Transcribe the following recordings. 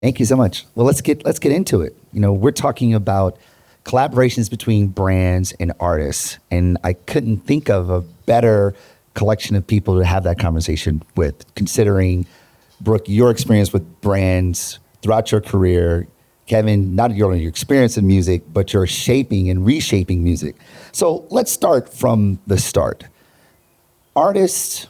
Thank you so much. Well, let's get into it. We're talking about collaborations between brands and artists, and I couldn't think of a better collection of people to have that conversation with, considering, Brooke, your experience with brands throughout your career. Kevin, not only your experience in music, but your shaping and reshaping music. So let's start from the start. Artists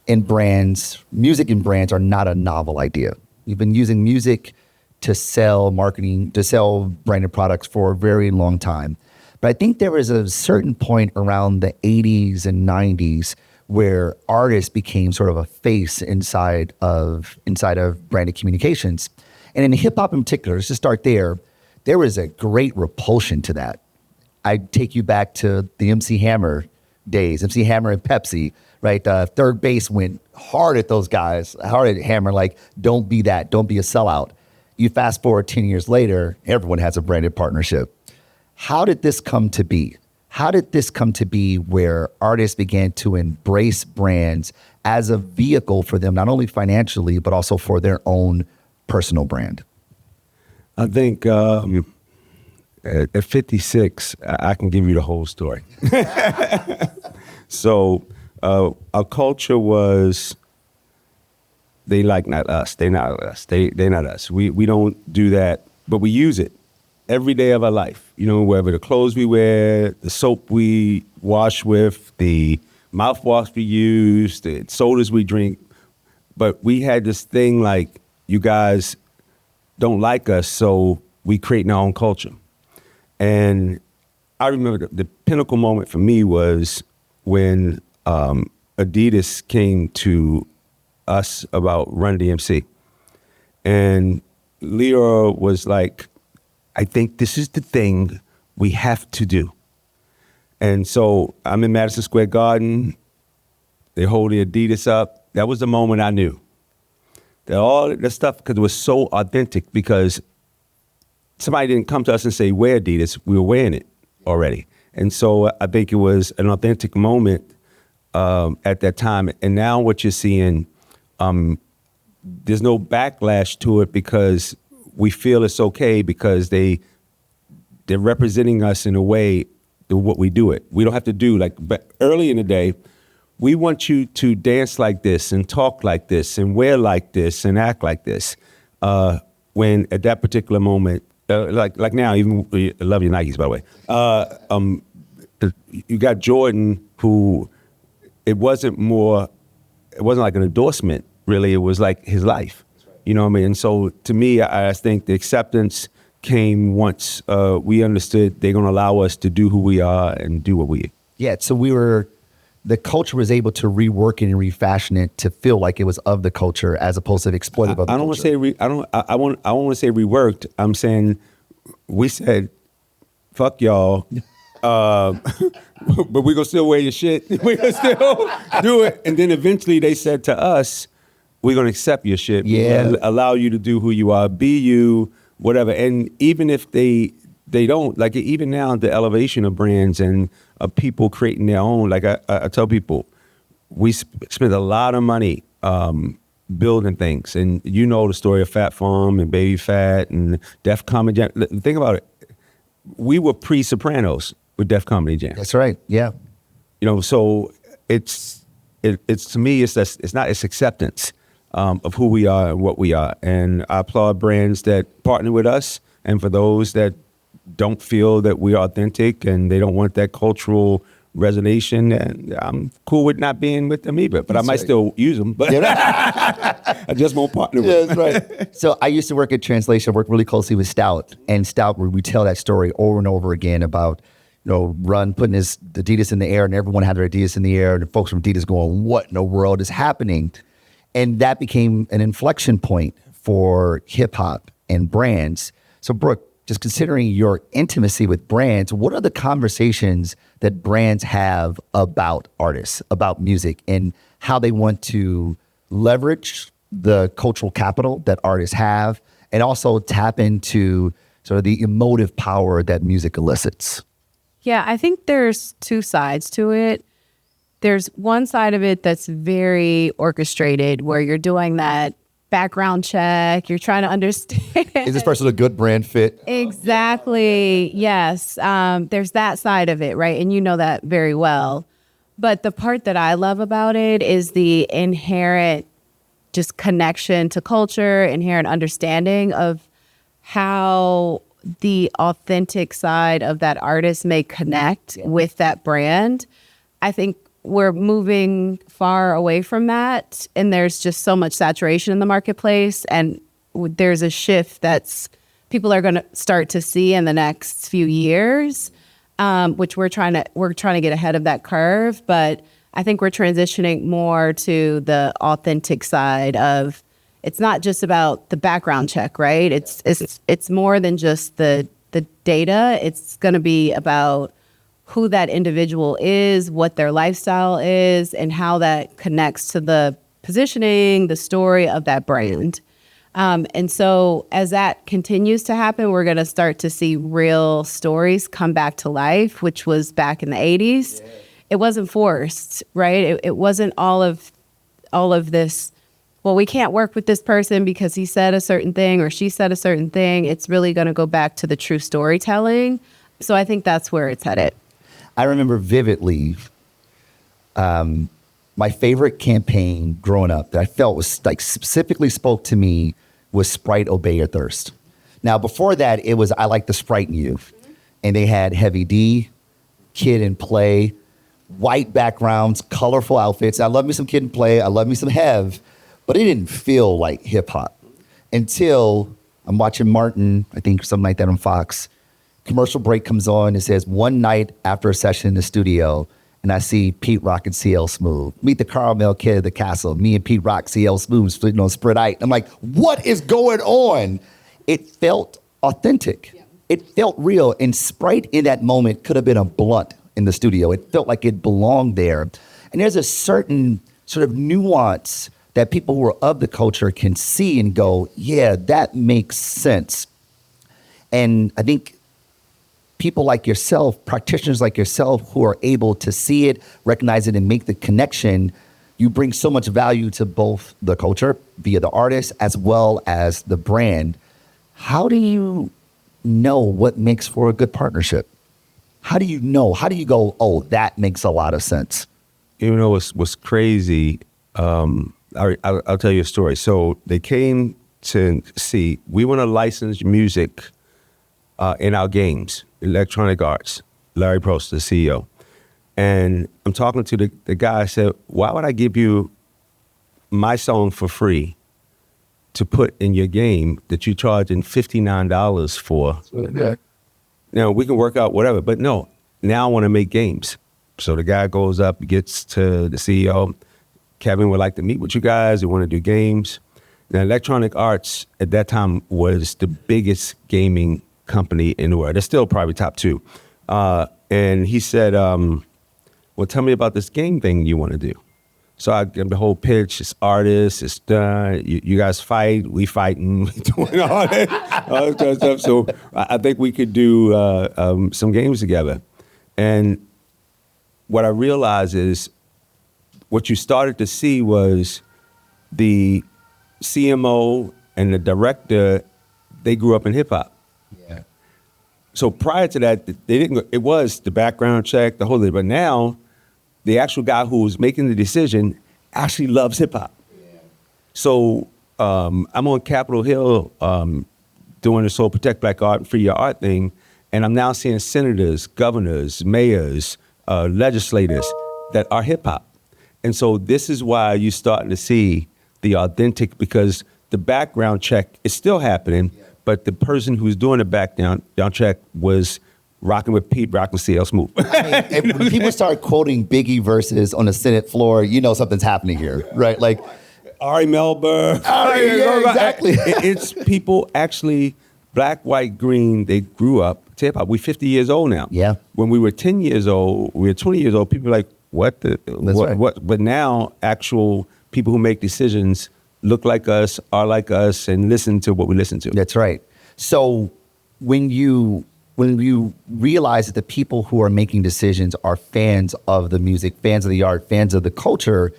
and brands, music and brands are not a novel idea. We've been using music to sell marketing, to sell branded products for a very long time. But I think there was a certain point around the 80s and 90s where artists became sort of a face inside of branded communications. And in hip hop in particular, let's just start there was a great repulsion to that. I'd take you back to the MC Hammer days, MC Hammer and Pepsi, right? Third Base went hard at those guys, hard at Hammer, like, don't be that, don't be a sellout. You fast forward 10 years later, everyone has a branded partnership. How did this come to be? How did this come to be where artists began to embrace brands as a vehicle for them, not only financially, but also for their own personal brand? I think at 56, I can give you the whole story. So our culture was, they like not us, they not us, they not us. We don't do that, but we use it every day of our life. Whether the clothes we wear, the soap we wash with, the mouthwash we use, the sodas we drink. But we had this thing like, you guys don't like us, so we create our own culture. And I remember the pinnacle moment for me was when Adidas came to us about Run DMC. And Leo was like, I think this is the thing we have to do. And so I'm in Madison Square Garden. They hold the Adidas up. That was the moment I knew that all the stuff, because it was so authentic, because somebody didn't come to us and say, wear Adidas. We were wearing it already. And so I think it was an authentic moment at that time. And now what you're seeing, there's no backlash to it because we feel it's okay, because they're representing us in a way that what we do it. We don't have to do but early in the day, we want you to dance like this and talk like this and wear like this and act like this. When at that particular moment, like now, even, I love your Nikes, by the way. You got Jordan, who it wasn't like an endorsement, really. It was like his life. You know what I mean? And so to me, I think the acceptance came once we understood they're going to allow us to do who we are and do what we. Yeah. So the culture was able to rework it and refashion it to feel like it was of the culture as opposed to exploitive of the culture. I don't want to say I want to say reworked. I'm saying we said, fuck y'all. But we're going to still wear your shit. We're going to still do it. And then eventually they said to us, we're going to accept your shit. Yeah. Allow you to do who you are, be you, whatever. And even if they don't, like, even now, the elevation of brands and people creating their own, like I tell people, we spend a lot of money building things. And the story of Fat Farm and Baby Fat and Def Comedy Jam. Think about it. We were pre-Sopranos with Def Comedy Jam. That's right. Yeah. So it's to me, it's acceptance of who we are and what we are. And I applaud brands that partner with us. And for those that don't feel that we're authentic and they don't want that cultural resonation, and I'm cool with not being with them either. But that's I might still use them, but I just won't partner with them. That's right. So I used to work at Translation, worked really closely with Stout. And Stout, where we tell that story over and over again about Run putting his Adidas in the air, and everyone had their Adidas in the air, and the folks from Adidas going, what in the world is happening? And that became an inflection point for hip hop and brands. So Brooke, just considering your intimacy with brands, what are the conversations that brands have about artists, about music, and how they want to leverage the cultural capital that artists have, and also tap into sort of the emotive power that music elicits? Yeah, I think there's two sides to it. There's one side of it that's very orchestrated, where you're doing that background check. You're trying to understand. Is this person a good brand fit? Exactly. Yes. There's that side of it, right? And you know that very well. But the part that I love about it is the inherent just connection to culture, inherent understanding of how the authentic side of that artist may connect with that brand. I think we're moving far away from that, and there's just so much saturation in the marketplace, and there's a shift that's people are going to start to see in the next few years, which we're trying to get ahead of that curve. But I think we're transitioning more to the authentic side of, it's not just about the background check, right? It's more than just the data. It's going to be about who that individual is, what their lifestyle is, and how that connects to the positioning, the story of that brand. And so as that continues to happen, we're going to start to see real stories come back to life, which was back in the 80s. Yeah. It wasn't forced, right? It wasn't all of this, well, we can't work with this person because he said a certain thing or she said a certain thing. It's really going to go back to the true storytelling. So I think that's where it's headed. I remember vividly my favorite campaign growing up that I felt was like specifically spoke to me was Sprite Obey Your Thirst. Now, before that, it was I Like the Sprite in You. And they had Heavy D, Kid and Play, white backgrounds, colorful outfits. I love me some Kid and Play. I love me some Hev. But it didn't feel like hip hop until I'm watching Martin, I think something like that on Fox. Commercial break comes on. It says, one night after a session in the studio, and I see Pete Rock and CL Smooth. Meet the caramel kid at the castle. Me and Pete Rock, CL Smooth, splitting on Sprite. I'm like, what is going on? It felt authentic. Yeah. It felt real. And Sprite in that moment could have been a blunt in the studio. It felt like it belonged there. And there's a certain sort of nuance that people who are of the culture can see and go, yeah, that makes sense. And I think people like yourself, practitioners like yourself, who are able to see it, recognize it, and make the connection, you bring so much value to both the culture via the artist as well as the brand. How do you know what makes for a good partnership? How do you know? How do you go, oh, that makes a lot of sense? You know, what's crazy, I'll tell you a story. So they came to see, we want to license music in our games, Electronic Arts, Larry Prost, the CEO. And I'm talking to the guy, I said, why would I give you my song for free to put in your game that you're charging $59 for? Okay. Now, we can work out whatever, but no, now I want to make games. So the guy goes up, gets to the CEO. Kevin would like to meet with you guys. We want to do games. Now, Electronic Arts at that time was the biggest gaming company in the world. They're still probably top two. And he said, well, tell me about this game thing you want to do. So I give him the whole pitch. It's artists, it's done. You guys fight, we fighting, doing all that kind of stuff. So I think we could do some games together. And what I realized is what you started to see was the CMO and the director, they grew up in hip hop. Yeah. So prior to that, they didn't. It was the background check, the whole thing. But now, the actual guy who was making the decision actually loves hip hop. Yeah. So I'm on Capitol Hill doing this whole Protect Black Art and Free Your Art thing, and I'm now seeing senators, governors, mayors, legislators that are hip hop. And so this is why you're starting to see the authentic, because the background check is still happening. Yeah. But the person who's doing the background check was rocking with Pete Rock and CL Smooth. I mean, when people start quoting Biggie verses on the Senate floor, you know something's happening here, right? Like Ari Melber. Yeah, exactly. It's people actually, black, white, green, they grew up to hip hop. We're 50 years old now. Yeah. When we were 10 years old, we were 20 years old, people were like, what? What? But now actual people who make decisions look like us, are like us, and listen to what we listen to. That's right. So when you realize that the people who are making decisions are fans of the music, fans of the art, fans of the culture,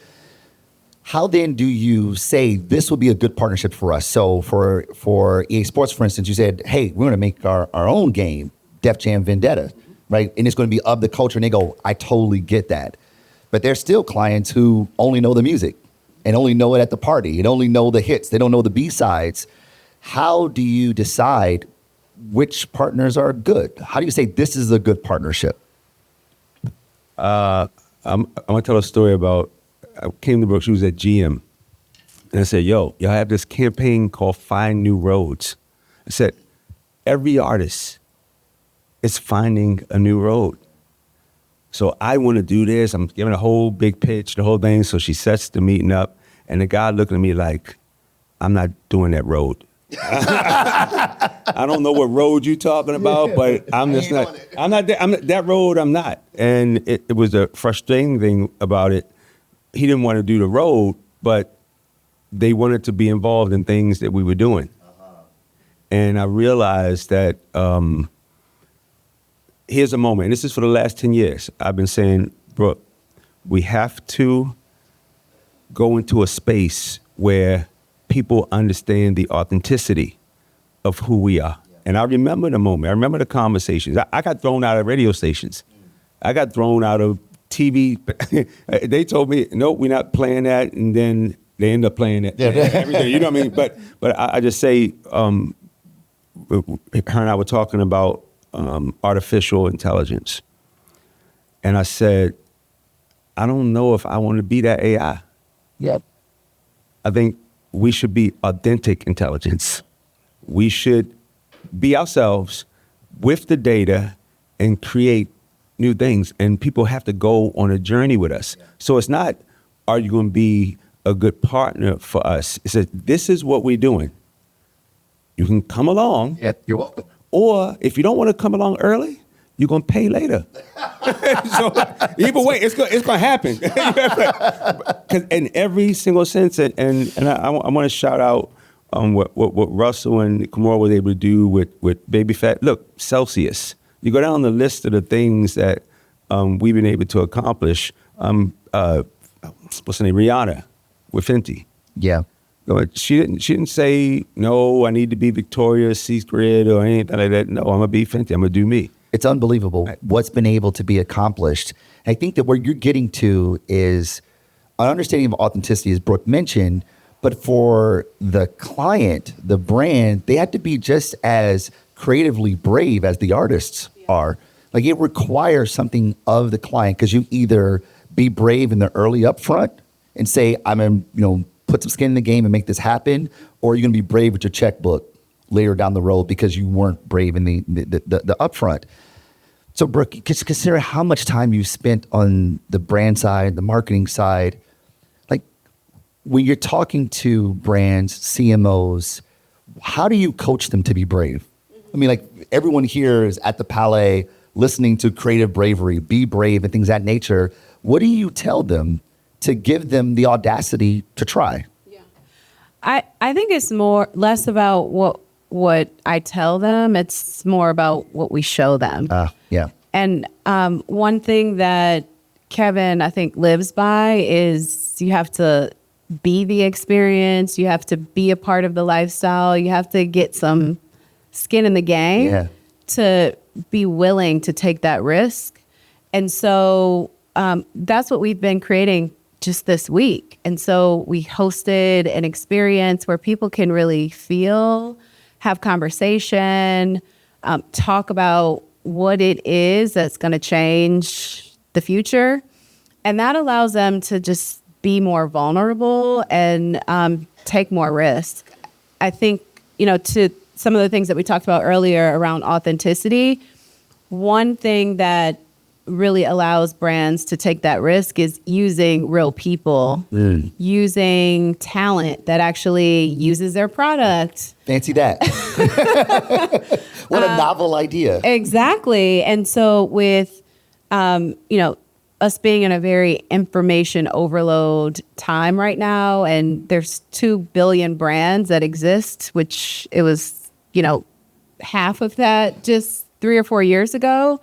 How then do you say this will be a good partnership for us? So for EA Sports, for instance, you said, hey, we're going to make our own game, Def Jam Vendetta, right? And it's going to be of the culture. And they go, I totally get that. But there's still clients who only know the music and only know it at the party and only know the hits. They don't know the B-sides. How do you decide which partners are good? How do you say this is a good partnership? I'm going to tell a story about, I came to Brooke, she was at GM, and I said, yo, y'all have this campaign called Find New Roads. I said, every artist is finding a new road. So I want to do this. I'm giving a whole big pitch, the whole thing. So she sets the meeting up, and the guy looking at me like, I'm not doing that road. I don't know what road you're talking about, but I'm just not. I'm not that road. I'm not. And it was a frustrating thing about it. He didn't want to do the road, but they wanted to be involved in things that we were doing. And I realized that here's a moment. And this is for the last 10 years. I've been saying, Brooke, we have to go into a space where people understand the authenticity of who we are. Yeah. And I remember the moment. I remember the conversations. I got thrown out of radio stations. I got thrown out of TV. They told me, no, we're not playing that. And then they end up playing it. Yeah. Everything, you know what I mean? But I just say, her and I were talking about artificial intelligence. And I said, I don't know if I want to be that AI. Yep. I think we should be authentic intelligence. We should be ourselves with the data and create new things. And people have to go on a journey with us. So it's not, are you going to be a good partner for us? It's that this is what we're doing. You can come along. Yeah, you're welcome. Or if you don't want to come along early, you're going to pay later. So either way, it's going to happen. Because in every single sense, and I want to shout out what Russell and Kamora was able to do with Baby Fat. Look, Celsius. You go down the list of the things that we've been able to accomplish. What's her name? Rihanna with Fenty. Yeah. She didn't say, no, I need to be Victoria's Secret or anything like that. No, I'm going to be Fenty. I'm going to do me. It's unbelievable what's been able to be accomplished. I think that where you're getting to is an understanding of authenticity, as Brooke mentioned, but for the client, the brand, they have to be just as creatively brave as the artists are. Like it requires something of the client because you either be brave in the early upfront and say, put some skin in the game and make this happen, or you're going to be brave with your checkbook later down the road because you weren't brave in the upfront. So Brooke, consider how much time you spent on the brand side, the marketing side. Like when you're talking to brands, CMOs, how do you coach them to be brave? I mean, like everyone here is at the Palais listening to creative bravery, be brave and things of that nature. What do you tell them to give them the audacity to try? Yeah, I think it's less about what I tell them. It's more about what we show them. Yeah. And one thing that Kevin, I think, lives by is you have to be the experience. You have to be a part of the lifestyle. You have to get some skin in the game to be willing to take that risk. And so that's what we've been creating just this week. And so we hosted an experience where people can really feel, have conversation, talk about what it is that's going to change the future. And that allows them to just be more vulnerable and take more risk. I think, to some of the things that we talked about earlier around authenticity, one thing that really allows brands to take that risk is using real people, using talent that actually uses their product. Fancy that. What a novel idea. Exactly. And so with, us being in a very information overload time right now, and there's 2 billion brands that exist, which it was, half of that just 3 or 4 years ago.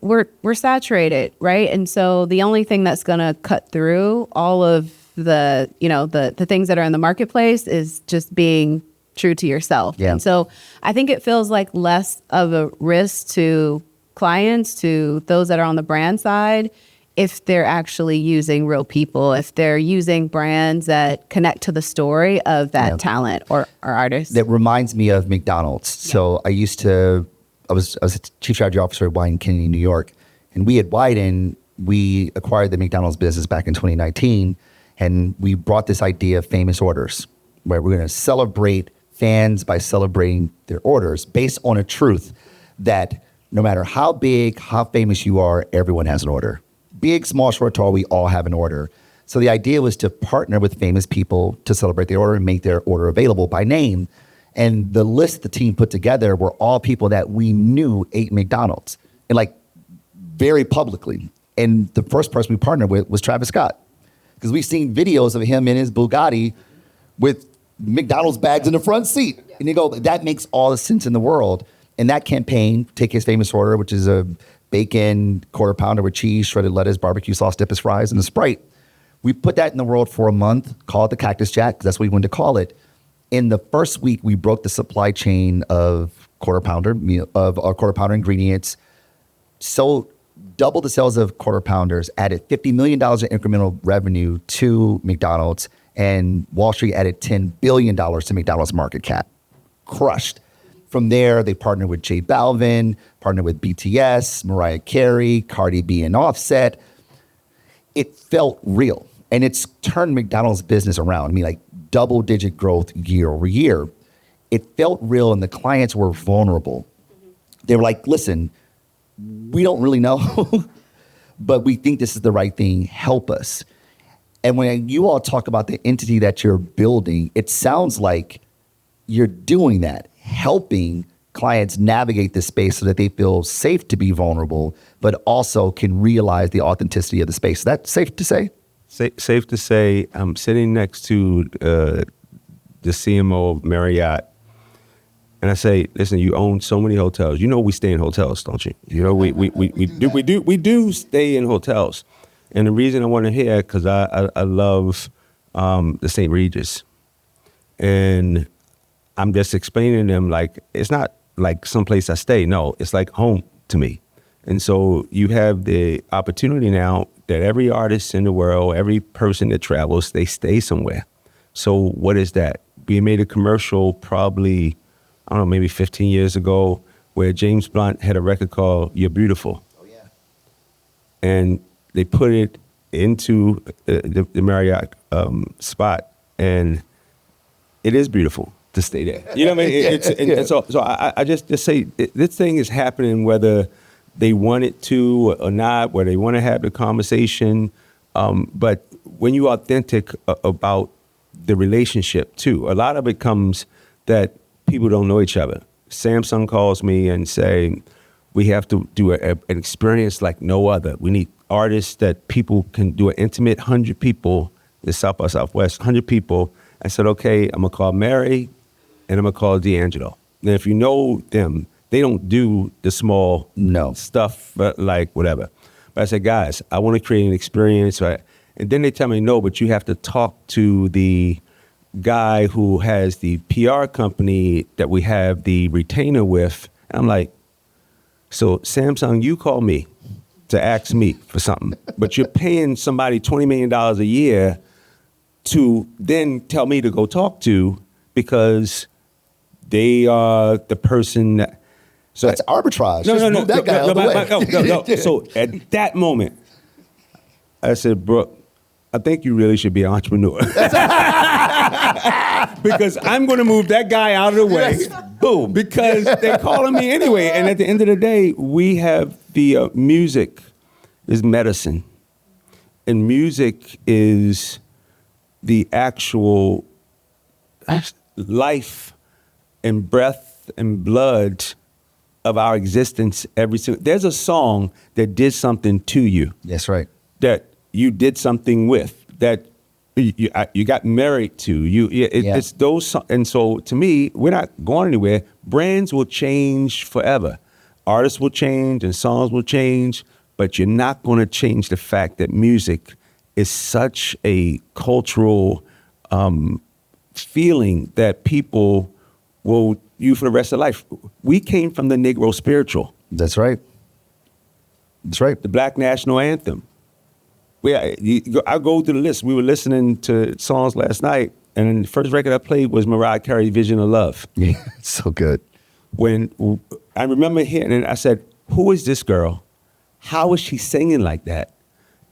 We're saturated, right? And so the only thing that's going to cut through all of the the things that are in the marketplace is just being true to yourself. Yeah. And so I think it feels like less of a risk to clients, to those that are on the brand side, if they're actually using real people, if they're using brands that connect to the story of that talent or artist. That reminds me of McDonald's. So I was a chief strategy officer at Wyden Kennedy, New York, and we at Wyden, we acquired the McDonald's business back in 2019, and we brought this idea of famous orders, where we're going to celebrate fans by celebrating their orders based on a truth that no matter how big, how famous you are, everyone has an order. Big, small, short, tall, we all have an order. So the idea was to partner with famous people to celebrate their order and make their order available by name. And the list the team put together were all people that we knew ate McDonald's, and like very publicly. And the first person we partnered with was Travis Scott, because we've seen videos of him in his Bugatti with McDonald's bags in the front seat. And you go, that makes all the sense in the world. And that campaign, Take His Famous Order, which is a bacon quarter pounder with cheese, shredded lettuce, barbecue sauce, dip as fries, and a Sprite. We put that in the world for a month, called it the Cactus Jack, because that's what we wanted to call it. In the first week, we broke the supply chain of quarter pounder ingredients, sold double the sales of quarter pounders, added $50 million in incremental revenue to McDonald's, and Wall Street added $10 billion to McDonald's market cap. Crushed. From there, they partnered with J Balvin, partnered with BTS, Mariah Carey, Cardi B, and Offset. It felt real, and it's turned McDonald's business around. I mean, like double-digit growth year over year. It felt real, and the clients were vulnerable. They were like, listen, we don't really know, but we think this is the right thing. Help us. And when you all talk about the entity that you're building, it sounds like you're doing that, helping clients navigate this space so that they feel safe to be vulnerable, but also can realize the authenticity of the space. Is that safe to say? Safe to say. I'm sitting next to the CMO of Marriott, and I say, "Listen, you own so many hotels. You know we stay in hotels, don't you? You know we do stay in hotels." And the reason I want to hear, because I love the St. Regis, and I'm just explaining to them, like, it's not like someplace I stay. No, it's like home to me. And so you have the opportunity now that every artist in the world, every person that travels, they stay somewhere. So what is that? We made a commercial probably, I don't know, maybe 15 years ago, where James Blunt had a record called You're Beautiful. Oh, yeah. And they put it into the Marriott spot, and it is beautiful to stay there. You know what I mean? And so I just say this thing is happening whether they want it to or not, whether they want to have the conversation. But when you're authentic about the relationship too, a lot of it comes that people don't know each other. Samsung calls me and say, we have to do an experience like no other. We need artists that people can do an intimate 100 people, the South by Southwest, 100 people. I said, okay, I'm going to call Mary and I'm going to call D'Angelo. And if you know them, they don't do the small stuff, but like whatever. But I said, guys, I want to create an experience. Right? And then they tell me, no, but you have to talk to the guy who has the PR company that we have the retainer with. And I'm like, so Samsung, you call me to ask me for something, but you're paying somebody $20 million a year to then tell me to go talk to because they are the person that. So that's arbitrage. No. That guy out the way. No. So at that moment, I said, Brooke, I think you really should be an entrepreneur. Because I'm going to move that guy out of the way. Yes. Boom. Because they're calling me anyway. And at the end of the day, we have the music is medicine. And music is the actual life and breath and blood of our existence. There's a song that did something to you. That's right. That you did something with, that you got married to. It's those, and so to me, we're not going anywhere. Brands will change forever. Artists will change and songs will change, but you're not going to change the fact that music is such a cultural feeling that people will use for the rest of life. We came from the Negro spiritual. That's right. That's right. The Black National Anthem. I go through the list. We were listening to songs last night, and the first record I played was Mariah Carey's Vision of Love. Yeah, it's so good. When I remember hearing it, I said, who is this girl? How is she singing like that?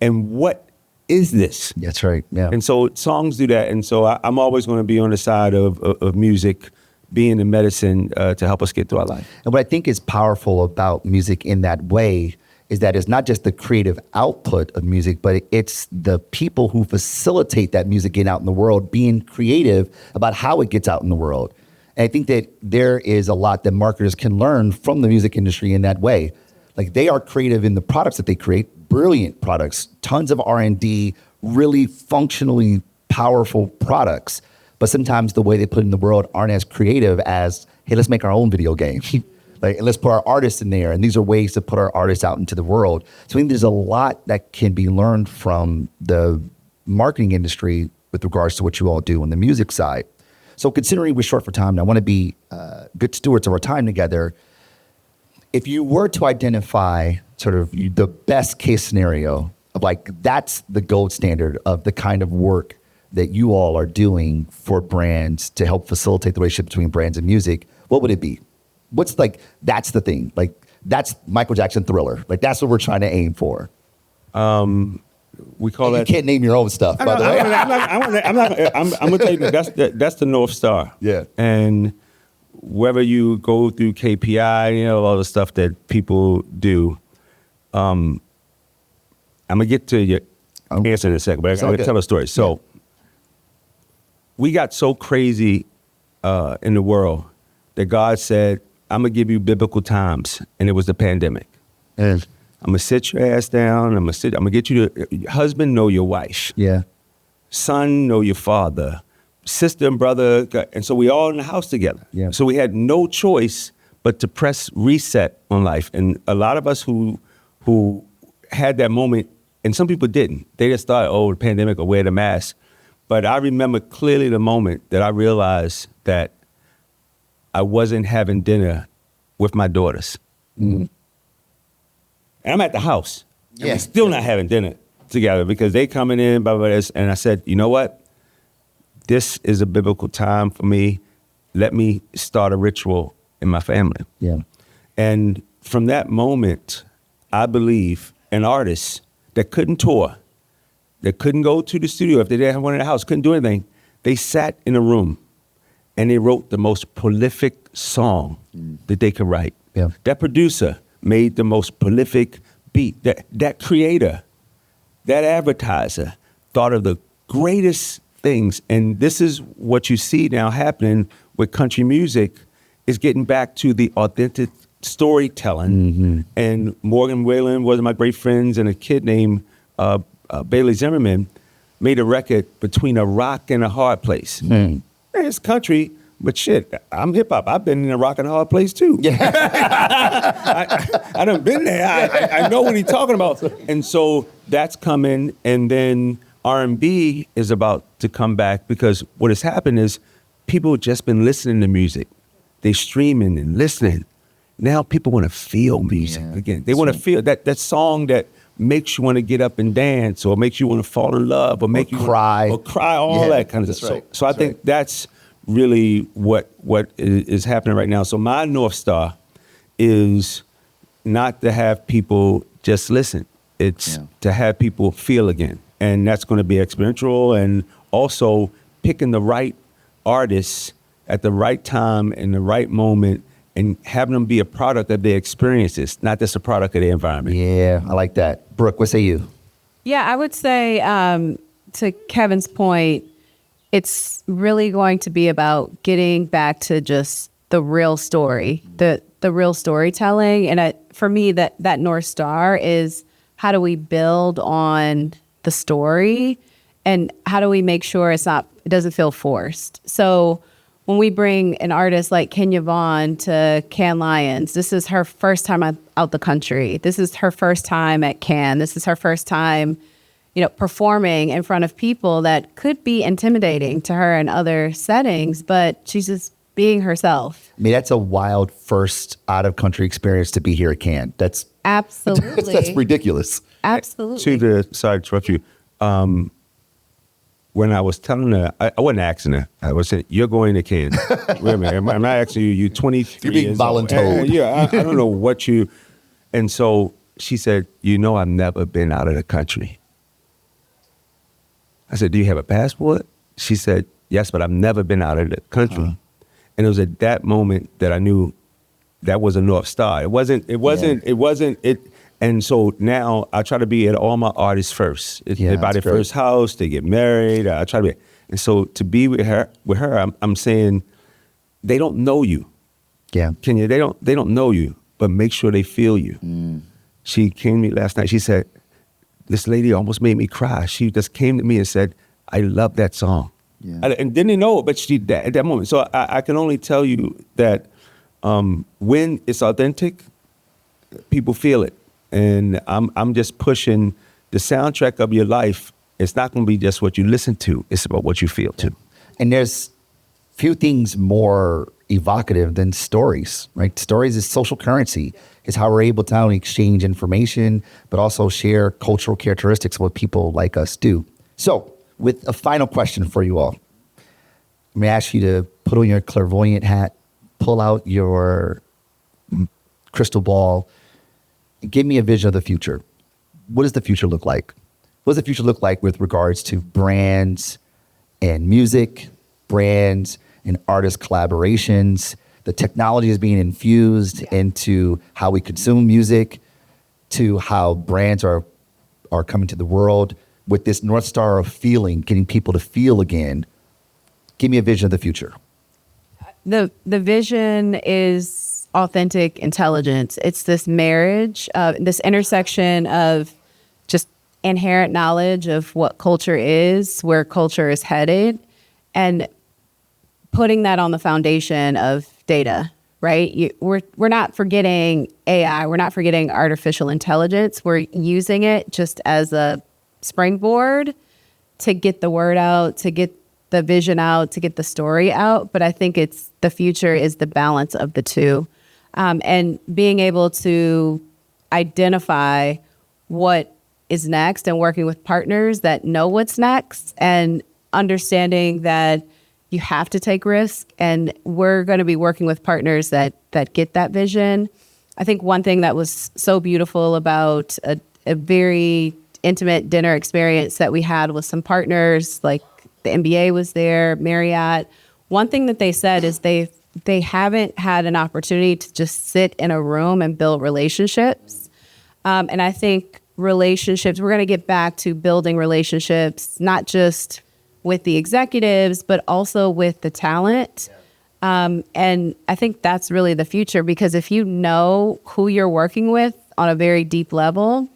And what is this? That's right, yeah. And so songs do that. And so I'm always going to be on the side of music, being the medicine to help us get through our life. And what I think is powerful about music in that way is that it's not just the creative output of music, but it's the people who facilitate that music getting out in the world, being creative about how it gets out in the world. And I think that there is a lot that marketers can learn from the music industry in that way. Like, they are creative in the products that they create, brilliant products, tons of R&D, really functionally powerful products. But sometimes the way they put it in the world aren't as creative as, hey, let's make our own video game. Like, let's put our artists in there. And these are ways to put our artists out into the world. So I think there's a lot that can be learned from the marketing industry with regards to what you all do on the music side. So considering we're short for time, and I want to be good stewards of our time together, if you were to identify sort of the best case scenario of, like, that's the gold standard of the kind of work that you all are doing for brands to help facilitate the relationship between brands and music, what would it be? What's, like, that's the thing, like, that's Michael Jackson Thriller, like, that's what we're trying to aim for. We call that. You can't name your own stuff, by the way. I'm gonna tell you that's the North Star. Yeah. And whether you go through KPI, all the stuff that people do, I'm gonna get to your answer in a second, but I'm gonna tell a story. So we got so crazy in the world that God said, I'm gonna give you biblical times, and it was the pandemic. And I'm gonna sit your ass down. I'm gonna get you to husband, know your wife. yeah. Son, know your father. Sister and brother. And so we all in the house together. Yeah. So we had no choice but to press reset on life. And a lot of us who had that moment, and some people didn't. They just thought, oh, the pandemic, or wear the mask. But I remember clearly the moment that I realized that I wasn't having dinner with my daughters. Mm-hmm. And I'm at the house. And Yeah. we're still not having dinner together because they coming in, blah, blah, blah. And I said, you know what? This is a biblical time for me. Let me start a ritual in my family. Yeah. And from that moment, I believe an artist that couldn't tour, that couldn't go to the studio if they didn't have one in the house, couldn't do anything, they sat in a room and they wrote the most prolific song that they could write. Yeah. That producer made the most prolific beat. That creator, that advertiser thought of the greatest things. And this is what you see now happening with country music, is getting back to the authentic storytelling. Mm-hmm. And Morgan Whalen was my great friends, and a kid named Bailey Zimmerman made a record between a rock and a hard place. Mm. It's country, but shit, I'm hip hop. I've been in a rock and a hard place too. Yeah. I done been there. I know what he's talking about. And so that's coming, and then R&B is about to come back, because what has happened is people have just been listening to music. They streaming and listening. Now people want to feel music again. They want to feel that song that makes you want to get up and dance, or makes you want to fall in love, or make you cry, all that kind of stuff. Right. So I think that's really what is happening right now. So my North Star is not to have people just listen. It's to have people feel again. And that's going to be exponential, and also picking the right artists at the right time in the right moment, and having them be a product of their experiences, not just a product of their environment. Yeah, I like that. Brooke, what say you? Yeah, I would say to Kevin's point, it's really going to be about getting back to just the real story, the real storytelling. And for me, that North Star is, how do we build on the story, and how do we make sure it doesn't feel forced? So when we bring an artist like Kenya Vaun to Cannes Lions, this is her first time out the country. This is her first time at Cannes. This is her first time, performing in front of people that could be intimidating to her in other settings, but she's just being herself. I mean, that's a wild first out of country experience to be here at Cannes. That's absolutely that's ridiculous. Absolutely. Sorry to interrupt you. When I was telling her, I wasn't asking her. I was saying, "You're going to Cannes." Wait a minute, I'm not asking you. You're 23. You're being years old. voluntold. Yeah, I don't know what you. And so she said, I've never been out of the country. I said, "Do you have a passport?" She said, "Yes, but I've never been out of the country." Uh-huh. And it was at that moment that I knew that was a North Star. It wasn't. And so now I try to be at all my artists first. They buy their first house, they get married. I try to be, and so to be with her, I'm saying they don't know you. Yeah, Kenya, they don't know you, but make sure they feel you. She came to me last night. She said, "This lady almost made me cry." She just came to me and said, "I love that song." Yeah. And didn't know it, but she at that moment. So I can only tell you that when it's authentic, people feel it. And I'm just pushing the soundtrack of your life. It's not going to be just what you listen to. It's about what you feel too. And there's few things more evocative than stories, right? Stories is social currency. It's how we're able to not only exchange information, but also share cultural characteristics of what people like us do. So with a final question for you all, I'm going to ask you to put on your clairvoyant hat, pull out your crystal ball, give me a vision of the future. What does the future look like? What does the future look like with regards to brands and music, brands and artist collaborations? The technology is being infused into how we consume music, to how brands are coming to the world with this North Star of feeling, getting people to feel again. Give me a vision of the future. The vision is authentic intelligence. It's this marriage, this intersection of just inherent knowledge of what culture is, where culture is headed, and putting that on the foundation of data, right? We're not forgetting AI. We're not forgetting artificial intelligence. We're using it just as a springboard to get the word out, to get the vision out, to get the story out. But I think the future is the balance of the two. And being able to identify what is next and working with partners that know what's next and understanding that you have to take risk. And we're going to be working with partners that get that vision. I think one thing that was so beautiful about a very intimate dinner experience that we had with some partners, like the NBA was there, Marriott. One thing that they said is they haven't had an opportunity to just sit in a room and build relationships. And I think relationships, we're going to get back to building relationships, not just with the executives, but also with the talent. And I think that's really the future, because if you know who you're working with on a very deep level,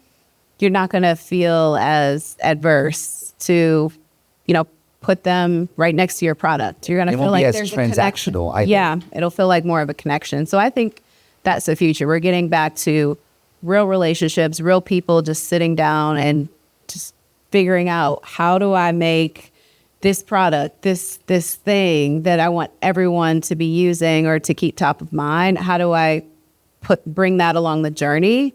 you're not going to feel as adverse to, put them right next to your product. You're going to feel like there's transactional. a connection. Yeah, it'll feel like more of a connection. So I think that's the future. We're getting back to real relationships, real people just sitting down and just figuring out, how do I make this product, this thing that I want everyone to be using or to keep top of mind? How do I bring that along the journey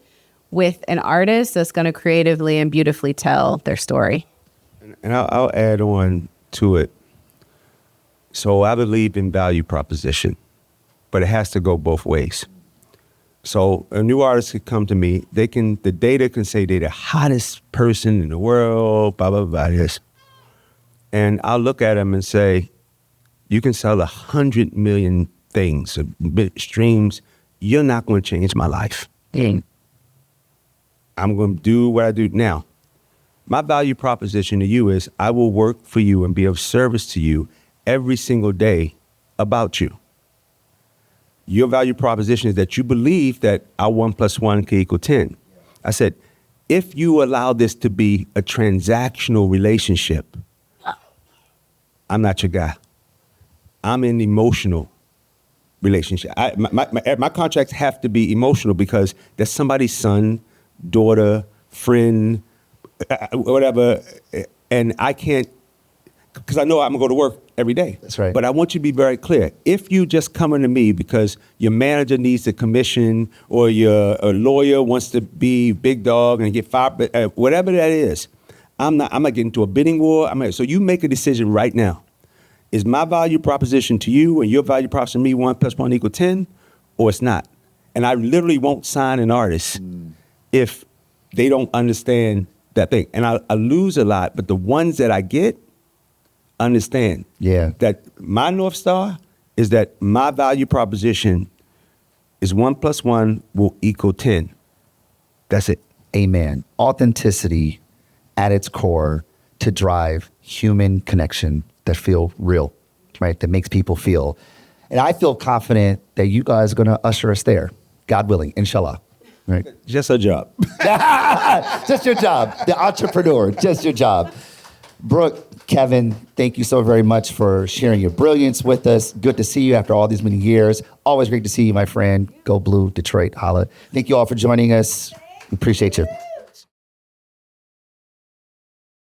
with an artist that's going to creatively and beautifully tell their story? And I'll add on to it. So I believe in value proposition, but it has to go both ways. So a new artist could come to me. The data can say they're the hottest person in the world, blah, blah, blah, this. And I'll look at them and say, you can sell 100 million things, streams. You're not going to change my life. I'm going to do what I do now. My value proposition to you is I will work for you and be of service to you every single day about you. Your value proposition is that you believe that our 1 + 1 can equal 10. I said, if you allow this to be a transactional relationship, I'm not your guy. I'm in emotional relationship. My contracts have to be emotional because that's somebody's son, daughter, friend, whatever, and I can't, because I know I'm gonna go to work every day. That's right. But I want you to be very clear. If you just coming to me because your manager needs a commission or a lawyer wants to be big dog and get fired, whatever that is, I'm not getting into a bidding war. So you make a decision right now. Is my value proposition to you and your value proposition to me 1 + 1 = 10, or it's not? And I literally won't sign an artist if they don't understand that thing. And I lose a lot, but the ones that I get understand that my North Star is that my value proposition is 1 + 1 = 10. That's it. Amen. Authenticity at its core to drive human connection that feel real, right? That makes people feel. And I feel confident that you guys are going to usher us there, God willing, inshallah. Right? Just a job. Just your job. The entrepreneur, just your job. Brooke, Kevin, thank you so very much for sharing your brilliance with us. Good to see you after all these many years. Always great to see you, my friend. Go Blue, Detroit, holla. Thank you all for joining us. Appreciate you.